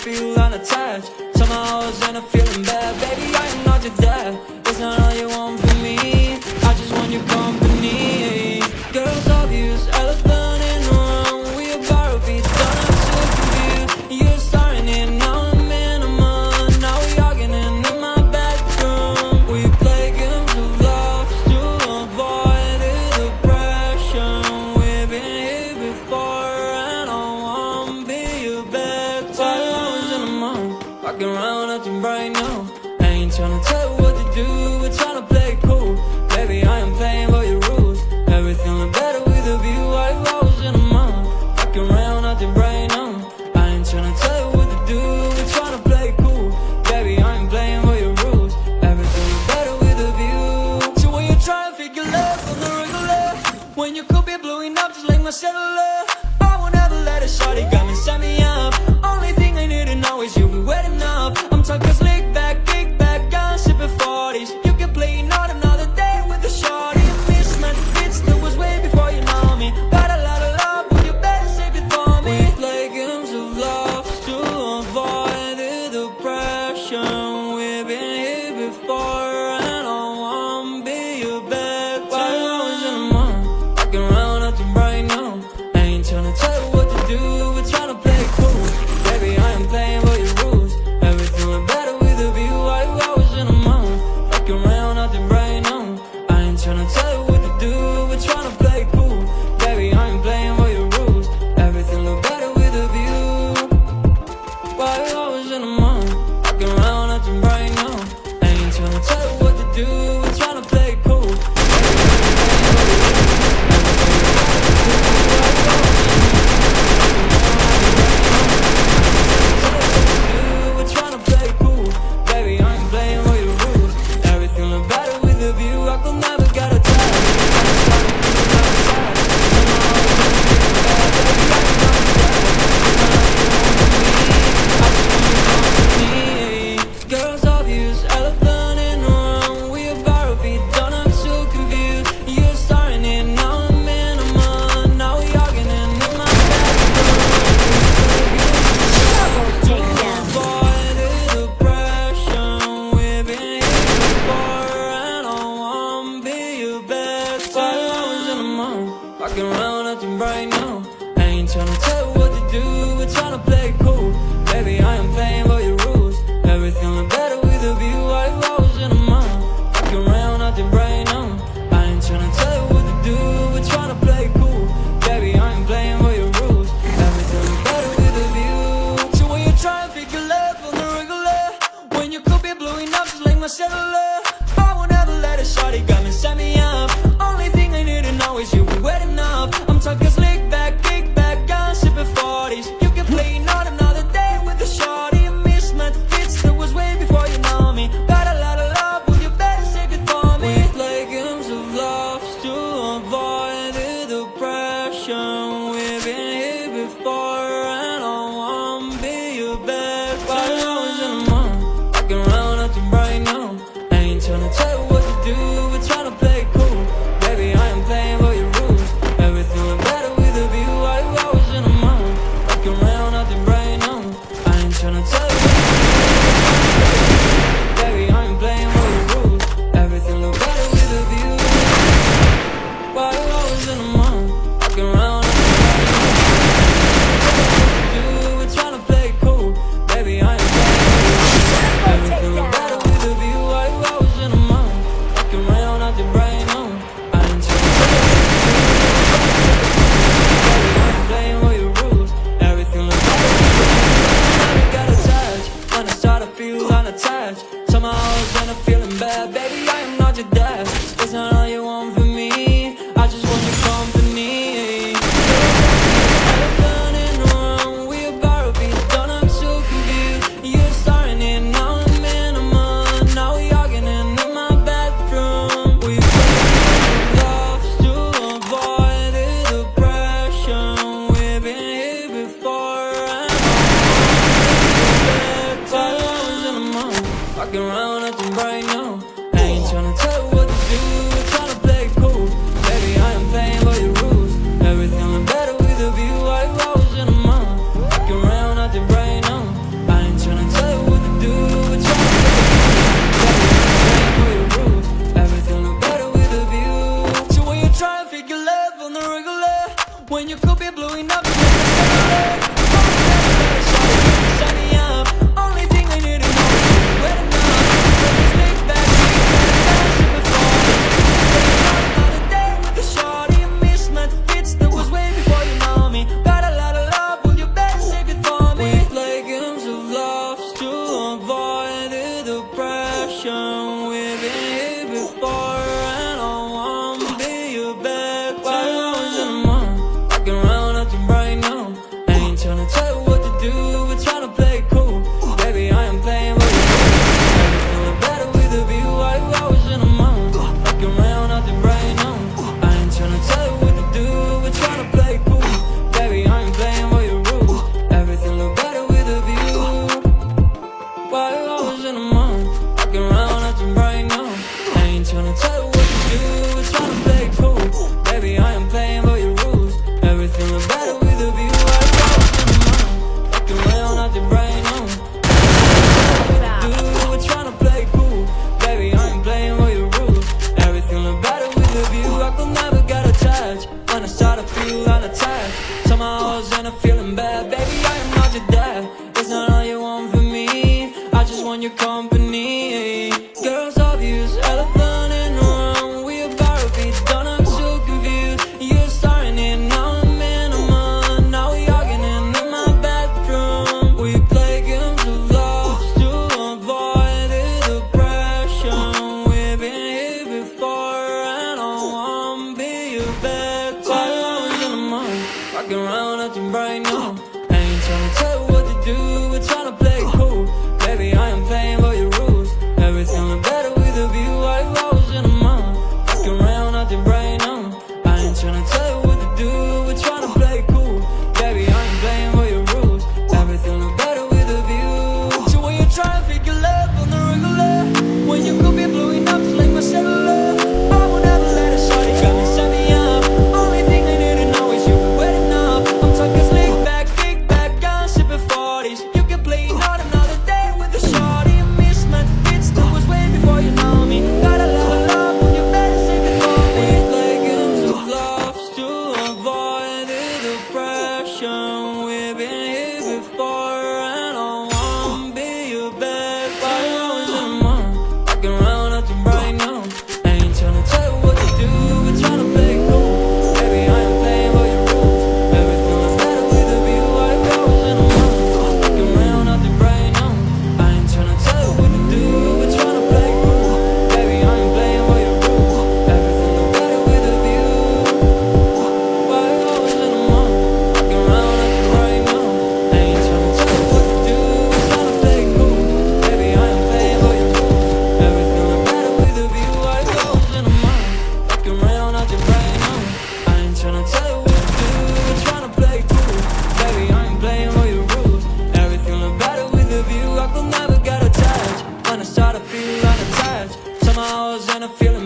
Feel unattached. Somehow I was in a feeling bad. Baby, I am not your dad. It's not all you want from me. I just want your company. Girls obvious, elephant in the room. We a borrow beat, don't have to confuse. You're starting it, now I'm in a month. Now we arguing in my bedroom. We play games of love to avoid the depression. We've been here before and I won't be your bed time. Walking around acting bright now. I ain't tryna tell you what to do, we're tryna play it cool. Baby, I am playing by your rules. Everything look better with a view. I was in a month. Walking around acting bright now. I ain't tryna tell you what to do, we're tryna play it cool. Baby, I am playing by your rules. Everything look better with a view. So when you try and figure love on the regular, when you could be blowing up just like my cellular, I won't ever let a shorty come and set me up. Only thing I need to know is you be wet enough. I'm talking slick back, kick back, gun sipping 40s. You can play not another day with a shorty. Mismatch fits, that was way before you know me. Got a lot of love, but you better save it for me. We play games of love to avoid the depression. We've been here before and I won't be your bed. While I was in a month, walking around acting bright now. I ain't tryna tell you what to do, we're tryna play it cool. Baby, I am playing by your rules. Everything look better with a view. I was in a month, walking around acting bright now. I ain't tryna tell you what to do, we're tryna play it cool. Baby, I am playing by your rules. Everything look better with a view. While I was in a month, walking around acting bright now. I ain't tryna tell you what to do, we're tryna play it cool. Walking around acting bright now. I ain't tryna tell you what to do, we're tryna play it cool. Baby, I am playing by your rules. Everything look better with a view. I was in a month, walking around acting bright now. I ain't tryna tell you what to do, we're tryna play it cool. Baby, I am playing by your rules. Everything look better with a view. So when you try and figure love on the regular, when you could be blowing up just like my cellular, I won't ever let a shorty come and set me up. Only thing I need to know is you be wet enough. I'm talking slick back, kick back, gun sipping 40s. You can play not another day with a shorty. Mismatch fits, that was way before you know me. Got a lot of love, but you better save it for me. We play games of love to avoid the depression. We've been here before and I won't be your bed. While I was in a month, walking around acting bright now. I ain't tryna tell you what to do, we're tryna play it cool. Baby, I am playing by your rules. Everything look better with a view. I was in a month, walking around acting bright now. I ain't tryna tell you what to do. Baby, I am playing by your rules. Everything look better with a view. While I was in a month, walking around acting bright now. We're tryna play it cool. Baby, I am playing by your rules. Everything look better with a view. I was in a month, walking around acting bright now. I ain't tryna tell you what to do. Baby, I am playing by your rules. Everything look better with a view. Never got attached when I start to feel unattached. Somehow I was end up feeling bad. Baby, I am not your dad. It's not all you want from me. I just want your company. Elephant in the room, we about to be done. I'm so confused. You're starting it, now I'm in a month. Now we arguing in my bedroom. We play loves to avoid the depression. We've been here before, and walking around acting bright now. I ain't tryna tell you what to do, tryna play it cool. Baby, I am playing by your rules. Everything look better with a view. I was in a month. Walking around acting bright now. I ain't tryna tell you what to do, tryna play it cool. Baby, I'm playing by your rules. Everything look better with a view. So when you try to figure love on the regular, when you could be blowing up, we've been here before, and I wanna be your bed. While I was in a month, walking around acting bright now. I ain't tryna tell you what to do, we're tryna play it cool. Baby, I am playing by your rules. Everything look better with a view. While I was in a month, walking around acting bright now. I ain't tryna tell you what to do, we're tryna play it cool. Baby, I am playing by your rules. Everything look better with a view. While I was in a month, walking around acting bright now. I ain't tryna tell you what to do, we're tryna play it cool. Baby, I am playing by your rules. Everything look better with a view. I was in a month, walking around acting bright now. We're tryna play it cool. Baby, I am playing by your rules. Everything look better with a view. I could never get attached. When I start to feel unattached, somehow I was end up feeling bad. Baby, I am not your dad. It's not all you want from me. I just want your company. Girls obvious, elephant in the room. We about to be done, I'm so confused. You're starting it, now I'm in a month. Now we arguing in my bedroom. We play games of love to avoid the depression. We've been here before, and I wanna be your bed. While I was in a month, walking around acting bright now. I ain't tryna tell you what to do, we're tryna play it cool. Baby, I am playing by your rules. Everything look better with a view. I was in a month, walking around acting bright now. I ain't tryna tell you what to do, we're tryna play it cool. Baby, I am playing by your rules. Everything look better with a view. So when you try to figure love on the regular, when you could be blowing up just like my cellular, I will never let a shawty got me set me up. Only thing I need to know is you were wet enough. I'm talking slick back, kick back, gun sipping 40s. You can play out another day with a shawty. Mismatch fits, that was way before you know me. Got a lot of love when you better save it for me. We play games of love to avoid the depression. We've been here before, and I wanna be your bed. While I was in a month, walking around acting bright now. I ain't tryna tell you what to do, we're tryna play it cool. Baby, I am playing by your rules. Everything was better with a view. I was in a month, walking around acting bright now. I ain't tryna tell you what to do, we're tryna play it cool. Baby, I am playing by your rules. Everything was better with a view. While I was in a month, walking around acting bright now. I ain't tryna tell you what to do, we're tryna play it cool. Baby, I am playing by your rules. Everything was better with a view. I was in a month, walking around acting bright now. I ain't tryna tell you what to do, we're tryna play it cool. Baby, I am playing by your rules. Everything look better with a view. I could never get attached. When I start to feel unattached, somehow I was in a feeling